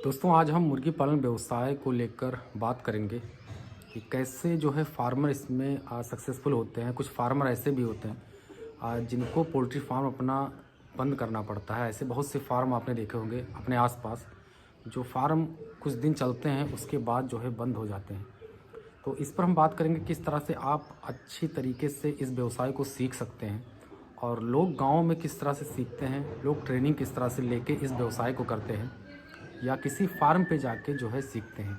दोस्तों आज हम मुर्गी पालन व्यवसाय को लेकर बात करेंगे कि कैसे जो है फार्मर इसमें सक्सेसफुल होते हैं। कुछ फार्मर ऐसे भी होते हैं जिनको पोल्ट्री फार्म अपना बंद करना पड़ता है। ऐसे बहुत से फार्म आपने देखे होंगे अपने आसपास, जो फार्म कुछ दिन चलते हैं उसके बाद जो है बंद हो जाते हैं। तो इस पर हम बात करेंगे किस तरह से आप अच्छी तरीके से इस व्यवसाय को सीख सकते हैं और लोग गाँव में किस तरह से सीखते हैं, लोग ट्रेनिंग किस तरह से लेके इस व्यवसाय को करते हैं या किसी फार्म पे जाके जो है सीखते हैं।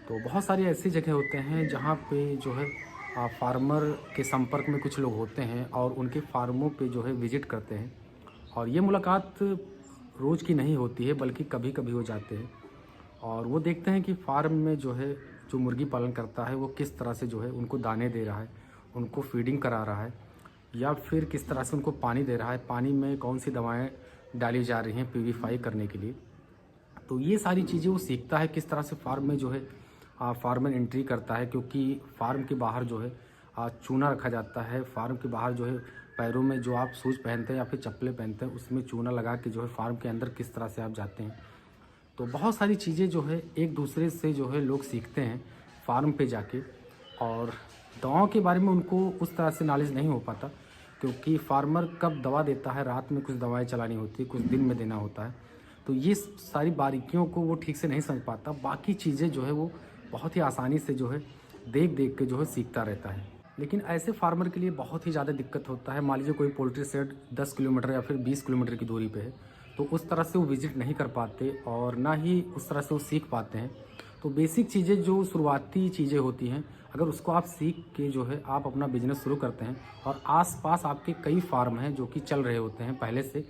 तो बहुत सारी ऐसी जगह होते हैं जहाँ पे जो है फार्मर के संपर्क में कुछ लोग होते हैं और उनके फार्मों पे जो है विज़िट करते हैं और ये मुलाकात रोज़ की नहीं होती है बल्कि कभी कभी हो जाते हैं और वो देखते हैं कि फार्म में जो है जो मुर्गी पालन करता है वो किस तरह से जो है उनको दाने दे रहा है, उनको फीडिंग करा रहा है या फिर किस तरह से उनको पानी दे रहा है, पानी में कौन सी दवाएँ डाली जा रही हैं प्यूरीफाई करने के लिए। तो ये सारी चीज़ें वो सीखता है किस तरह से फार्म में जो है फार्मर एंट्री करता है, क्योंकि फार्म के बाहर जो है चूना रखा जाता है। फार्म के बाहर जो है पैरों में जो आप शूज़ पहनते हैं या फिर चप्पलें पहनते हैं उसमें चूना लगा के जो है फार्म के अंदर किस तरह से आप जाते हैं। तो बहुत सारी चीज़ें जो है एक दूसरे से जो है लोग सीखते हैं फार्म पे जाके और दवाओं के बारे में उनको उस तरह से नॉलेज नहीं हो पाता, क्योंकि फार्मर कब दवा देता है, रात में कुछ दवाएँ चलानी होती है, कुछ दिन में देना होता है। तो ये सारी बारीकियों को वो ठीक से नहीं समझ पाता। बाकी चीज़ें जो है वो बहुत ही आसानी से जो है देख देख के जो है सीखता रहता है। लेकिन ऐसे फार्मर के लिए बहुत ही ज़्यादा दिक्कत होता है। मान लीजिए कोई पोल्ट्री शेड 10 किलोमीटर या फिर 20 किलोमीटर की दूरी पे है, तो उस तरह से वो विज़िट नहीं कर पाते और ना ही उस तरह से वो सीख पाते हैं। तो बेसिक चीज़ें जो शुरुआती चीज़ें होती हैं, अगर उसको आप सीख के जो है आप अपना बिजनेस शुरू करते हैं और आस-पास आपके कई फार्म हैं जो कि चल रहे होते हैं पहले से,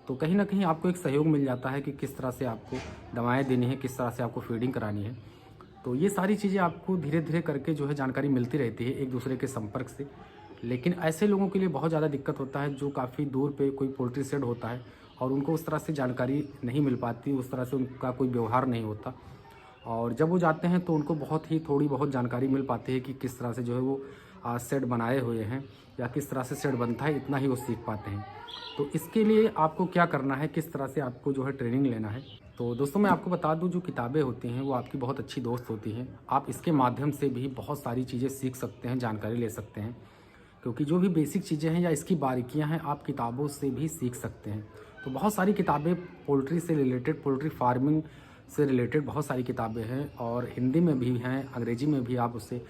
तो कहीं न कहीं आपको एक सहयोग मिल जाता है कि किस तरह से आपको दवाएँ देनी है, किस तरह से आपको फीडिंग करानी है। तो ये सारी चीज़ें आपको धीरे-धीरे करके जो है जानकारी मिलती रहती है एक दूसरे के संपर्क से। लेकिन ऐसे लोगों के लिए बहुत ज़्यादा दिक्कत होता है जो काफ़ी दूर पे कोई पोल्ट्री शेड होता है और उनको उस तरह से जानकारी नहीं मिल पाती, उस तरह से उनका कोई व्यवहार नहीं होता और जब वो जाते हैं तो उनको थोड़ी बहुत जानकारी मिल पाती है कि किस तरह से जो है वो शेड बनाए हुए हैं या किस तरह से शेड बनता है, इतना ही वो सीख पाते हैं। तो इसके लिए आपको क्या करना है, किस तरह से आपको जो है ट्रेनिंग लेना है। तो दोस्तों मैं आपको बता दूं, जो किताबें होती हैं वो आपकी बहुत अच्छी दोस्त होती हैं। आप इसके माध्यम से भी बहुत सारी चीज़ें सीख सकते हैं, जानकारी ले सकते हैं, क्योंकि जो भी बेसिक चीज़ें हैं या इसकी बारीकियां हैं आप किताबों से भी सीख सकते हैं। तो बहुत सारी किताबें पोल्ट्री से रिलेटेड, पोल्ट्री फार्मिंग से रिलेटेड बहुत सारी किताबें हैं और हिंदी में भी हैं, अंग्रेजी में भी आप उससे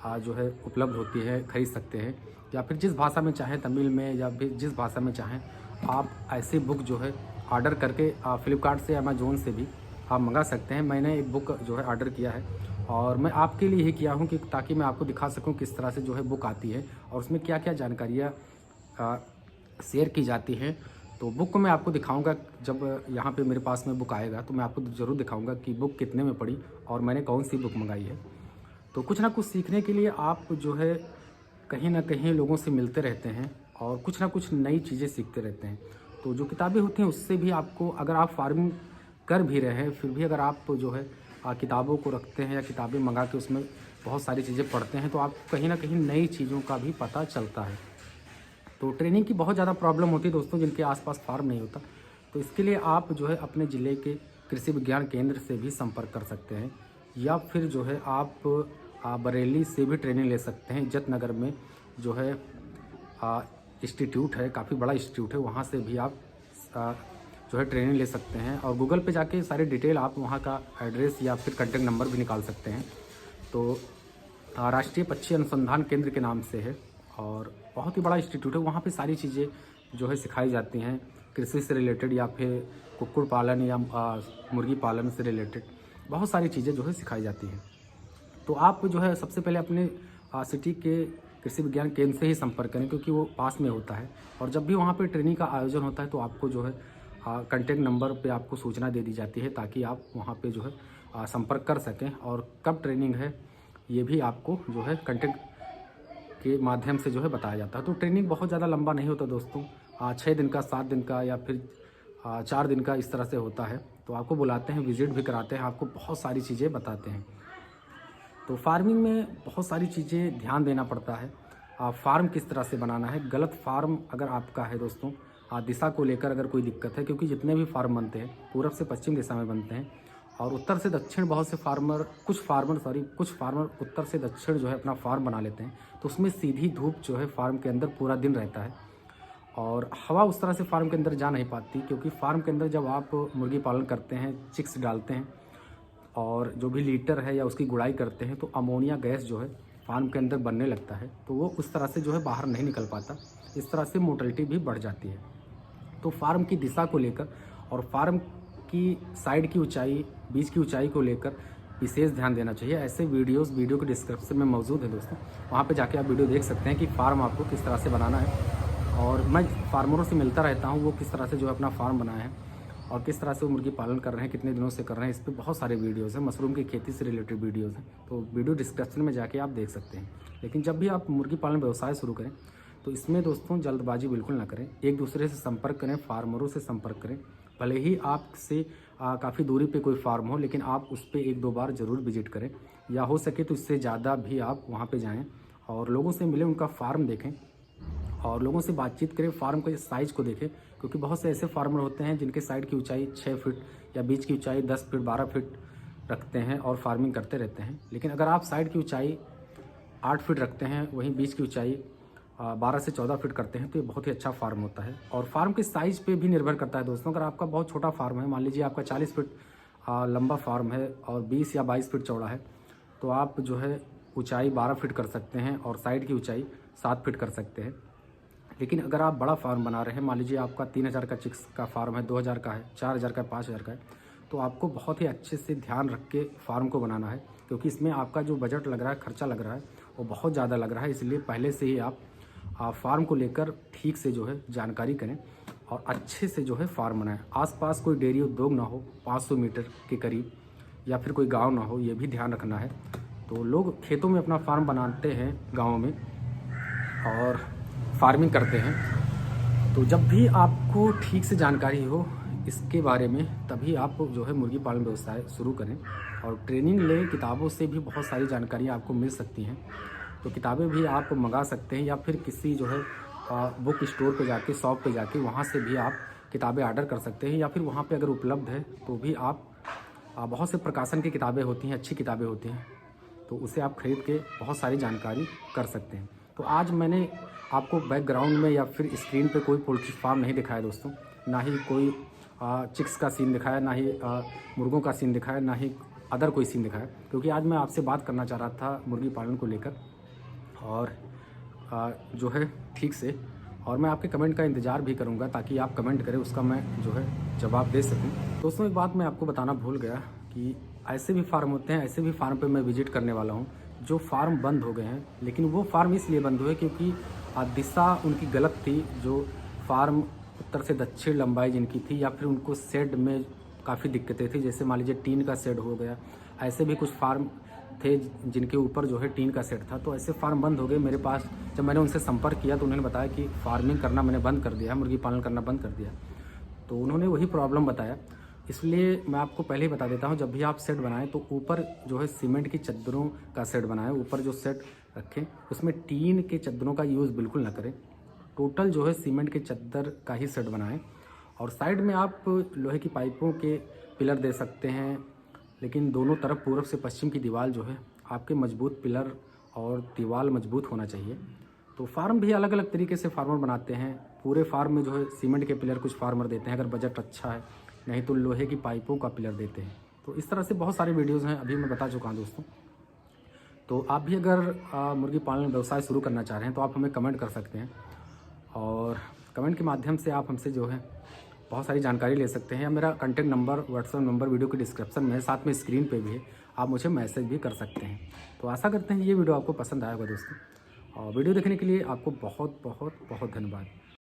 जो है उपलब्ध होती है, ख़रीद सकते हैं या फिर जिस भाषा में चाहें, तमिल में या फिर जिस भाषा में चाहें आप ऐसे बुक जो है ऑर्डर करके फ़्लिपकार्ट से, अमेज़न से भी आप मंगा सकते हैं। मैंने एक बुक जो है ऑर्डर किया है और मैं आपके लिए ही किया हूँ कि ताकि मैं आपको दिखा सकूँ किस तरह से जो है बुक आती है और उसमें क्या-क्या जानकारियाँ शेयर की जाती हैं। तो बुक को मैं आपको दिखाऊँगा, जब यहाँ पे मेरे पास में बुक आएगा तो मैं आपको ज़रूर दिखाऊँगा कि बुक कितने में पड़ी और मैंने कौन-सी बुक मंगाई है। तो कुछ ना कुछ सीखने के लिए आप जो है कहीं न कहीं लोगों से मिलते रहते हैं और कुछ ना कुछ नई चीज़ें सीखते रहते हैं। तो जो किताबें होती हैं उससे भी आपको, अगर आप फार्मिंग कर भी रहे हैं फिर भी अगर आप जो है किताबों को रखते हैं या किताबें मंगा के उसमें बहुत सारी चीज़ें पढ़ते हैं तो आपको कहीं न कहीं नई चीज़ों का भी पता चलता है। तो ट्रेनिंग की बहुत ज़्यादा प्रॉब्लम होती है दोस्तों जिनके आस-पास फार्म नहीं होता। तो इसके लिए आप जो है अपने ज़िले के कृषि विज्ञान केंद्र से भी संपर्क कर सकते हैं या फिर जो है आप बरेली से भी ट्रेनिंग ले सकते हैं। इज्जत नगर में जो है इंस्टीट्यूट है, काफ़ी बड़ा इंस्टीट्यूट है, वहाँ से भी आप जो है ट्रेनिंग ले सकते हैं और गूगल पे जाके सारी डिटेल आप वहाँ का एड्रेस या फिर कॉन्टैक्ट नंबर भी निकाल सकते हैं। तो राष्ट्रीय पक्षी अनुसंधान केंद्र के नाम से है और बहुत ही बड़ा इंस्टीट्यूट है। वहाँ पे सारी चीज़ें जो है सिखाई जाती हैं, कृषि से रिलेटेड या फिर कुक्कुट पालन या मुर्गी पालन से रिलेटेड बहुत सारी चीज़ें जो है सिखाई जाती हैं। तो आप जो है सबसे पहले अपने सिटी के कृषि विज्ञान केंद्र से ही संपर्क करें, क्योंकि वो पास में होता है और जब भी वहाँ पे ट्रेनिंग का आयोजन होता है तो आपको जो है कॉन्टैक्ट नंबर पे आपको सूचना दे दी जाती है ताकि आप वहाँ पे जो है संपर्क कर सकें और कब ट्रेनिंग है ये भी आपको जो है कॉन्टैक्ट के माध्यम से जो है बताया जाता है। तो ट्रेनिंग बहुत ज़्यादा लंबा नहीं होता दोस्तों, 6 दिन का, 7 दिन का या फिर 4 दिन का इस तरह से होता है। तो आपको बुलाते हैं, विज़िट भी कराते हैं, आपको बहुत सारी चीज़ें बताते हैं। तो फार्मिंग में बहुत सारी चीज़ें ध्यान देना पड़ता है। फार्म किस तरह से बनाना है, गलत फार्म अगर आपका है दोस्तों, दिशा को लेकर अगर कोई दिक्कत है, क्योंकि जितने भी फार्म बनते हैं पूरब से पश्चिम दिशा में बनते हैं और उत्तर से दक्षिण बहुत से कुछ फार्मर उत्तर से दक्षिण जो है अपना फार्म बना लेते हैं, तो उसमें सीधी धूप जो है फार्म के अंदर पूरा दिन रहता है और हवा उस तरह से फार्म के अंदर जा नहीं पाती, क्योंकि फार्म के अंदर जब आप मुर्गी पालन करते हैं, चिक्स डालते हैं और जो भी लीटर है या उसकी गुड़ाई करते हैं, तो अमोनिया गैस जो है फार्म के अंदर बनने लगता है, तो वो उस तरह से जो है बाहर नहीं निकल पाता। इस तरह से मोर्टेलिटी भी बढ़ जाती है। तो फार्म की दिशा को लेकर और फार्म की साइड की ऊंचाई, बीच की ऊंचाई को लेकर विशेष ध्यान देना चाहिए। ऐसे वीडियो के डिस्क्रिप्शन में मौजूद है दोस्तों, वहाँ पे जाके आप वीडियो देख सकते हैं कि फार्म आपको किस तरह से बनाना है। और मैं फार्मरों से मिलता रहता हूँ, वो किस तरह से जो है अपना फार्म बनाए हैं और किस तरह से वो मुर्गी पालन कर रहे हैं, कितने दिनों से कर रहे हैं। इस पर बहुत सारे वीडियोज़ हैं, मशरूम की खेती से रिलेटेड वीडियोज़ हैं, तो वीडियो डिस्क्रिप्शन में जाके आप देख सकते हैं। लेकिन जब भी आप मुर्गी पालन व्यवसाय शुरू करें तो इसमें दोस्तों जल्दबाजी बिल्कुल ना करें। एक दूसरे से संपर्क करें, फार्मरों से संपर्क करें। भले ही आपसे काफ़ी दूरी पे कोई फार्म हो, लेकिन आप उस पर 1-2 बार ज़रूर विजिट करें, या हो सके तो इससे ज़्यादा भी आप वहाँ पे जाएं और लोगों से मिलें, उनका फार्म देखें और लोगों से बातचीत करें, फार्म के साइज़ को देखें। क्योंकि बहुत से ऐसे फार्मर होते हैं जिनके साइड की ऊंचाई 6 फीट या बीच की ऊंचाई 10 फीट 12 फीट रखते हैं और फार्मिंग करते रहते हैं। लेकिन अगर आप साइड की ऊंचाई 8 फीट रखते हैं, वहीं बीच की ऊंचाई 12 से 14 फीट करते हैं, तो ये बहुत ही अच्छा फार्म होता है। और फार्म के साइज़ पे भी निर्भर करता है दोस्तों। अगर आपका बहुत छोटा फार्म है, मान लीजिए आपका 40 फीट लंबा फार्म है और 20 या 22 फीट चौड़ा है, तो आप जो है ऊंचाई 12 फीट कर सकते हैं और साइड की ऊंचाई 7 फीट कर सकते हैं। लेकिन अगर आप बड़ा फार्म बना रहे हैं, मान लीजिए आपका 3000 का चिक्स का फार्म है, 2000 का है, 4000 का है, 5000 का है, तो आपको बहुत ही अच्छे से ध्यान रख के फार्म को बनाना है। क्योंकि इसमें आपका जो बजट लग रहा है, खर्चा लग रहा है, वो बहुत ज़्यादा लग रहा है। इसलिए पहले से ही आप फार्म को लेकर ठीक से जो है जानकारी करें और अच्छे से जो है फार्म बनाएं। आसपास कोई डेयरी उद्योग ना हो 500 मीटर के करीब, या फिर कोई गांव ना हो, ये भी ध्यान रखना है। तो लोग खेतों में अपना फार्म बनाते हैं गाँव में और फार्मिंग करते हैं। तो जब भी आपको ठीक से जानकारी हो इसके बारे में, तभी आप जो है मुर्गी पालन व्यवसाय शुरू करें और ट्रेनिंग लें। किताबों से भी बहुत सारी जानकारियाँ आपको मिल सकती हैं, तो किताबें भी आप मंगा सकते हैं, या फिर किसी जो है बुक स्टोर पे जाके, शॉप पे जाके, वहाँ से भी आप किताबें ऑर्डर कर सकते हैं। या फिर वहाँ पे अगर उपलब्ध है तो भी आप बहुत से प्रकाशन की किताबें होती हैं, अच्छी किताबें होती हैं, तो उसे आप खरीद के बहुत सारी जानकारी कर सकते हैं। तो आज मैंने आपको बैकग्राउंड में या फिर स्क्रीन पे कोई पोल्ट्री फार्म नहीं दिखाया दोस्तों, ना ही कोई चिक्स का सीन दिखाया, ना ही मुर्गों का सीन दिखाया, ना ही अदर कोई सीन दिखाया। क्योंकि आज मैं आपसे बात करना चाह रहा था मुर्गी पालन को लेकर, और जो है ठीक से, और मैं आपके कमेंट का इंतज़ार भी करूंगा ताकि आप कमेंट करें, उसका मैं जो है जवाब दे सकूं। दोस्तों एक बात मैं आपको बताना भूल गया कि ऐसे भी फार्म होते हैं, ऐसे भी फार्म पे मैं विजिट करने वाला हूं जो फार्म बंद हो गए हैं। लेकिन वो फार्म इसलिए बंद हुए क्योंकि दिशा उनकी गलत थी। जो फार्म उत्तर से दक्षिण लंबाई जिनकी थी, या फिर उनको शेड में काफ़ी दिक्कतें थी, जैसे मान लीजिए टीन का शेड हो गया। ऐसे भी कुछ फार्म थे जिनके ऊपर जो है टीन का सेट था, तो ऐसे फार्म बंद हो गए। मेरे पास जब मैंने उनसे संपर्क किया तो उन्होंने बताया कि फार्मिंग करना मैंने बंद कर दिया है, मुर्गी पालन करना बंद कर दिया। तो उन्होंने वही प्रॉब्लम बताया। इसलिए मैं आपको पहले ही बता देता हूँ, जब भी आप सेट बनाएं तो ऊपर जो है सीमेंट की चद्दरों का सेट बनाएं। ऊपर जो सेट रखें उसमें टीन के चद्दरों का यूज़ बिल्कुल ना करें। टोटल जो है सीमेंट के चद्दर का ही सेट बनाएं। और साइड में आप लोहे की पाइपों के पिलर दे सकते हैं, लेकिन दोनों तरफ पूर्व से पश्चिम की दीवार जो है आपके मजबूत पिलर और दीवार मजबूत होना चाहिए। तो फार्म भी अलग अलग तरीके से फार्मर बनाते हैं। पूरे फार्म में जो है सीमेंट के पिलर कुछ फार्मर देते हैं अगर बजट अच्छा है, नहीं तो लोहे की पाइपों का पिलर देते हैं। तो इस तरह से बहुत सारे वीडियोज़ हैं, अभी मैं बता चुका हूँ दोस्तों। तो आप भी अगर मुर्गी पालन व्यवसाय शुरू करना चाह रहे हैं तो आप हमें कमेंट कर सकते हैं, और कमेंट के माध्यम से आप हमसे जो है बहुत सारी जानकारी ले सकते हैं। या मेरा contact number, WhatsApp number video के डिस्क्रिप्शन में है, साथ में स्क्रीन पे भी है, आप मुझे मैसेज भी कर सकते हैं। तो आशा करते हैं ये वीडियो आपको पसंद आएगा दोस्तों, और वीडियो देखने के लिए आपको बहुत बहुत बहुत धन्यवाद।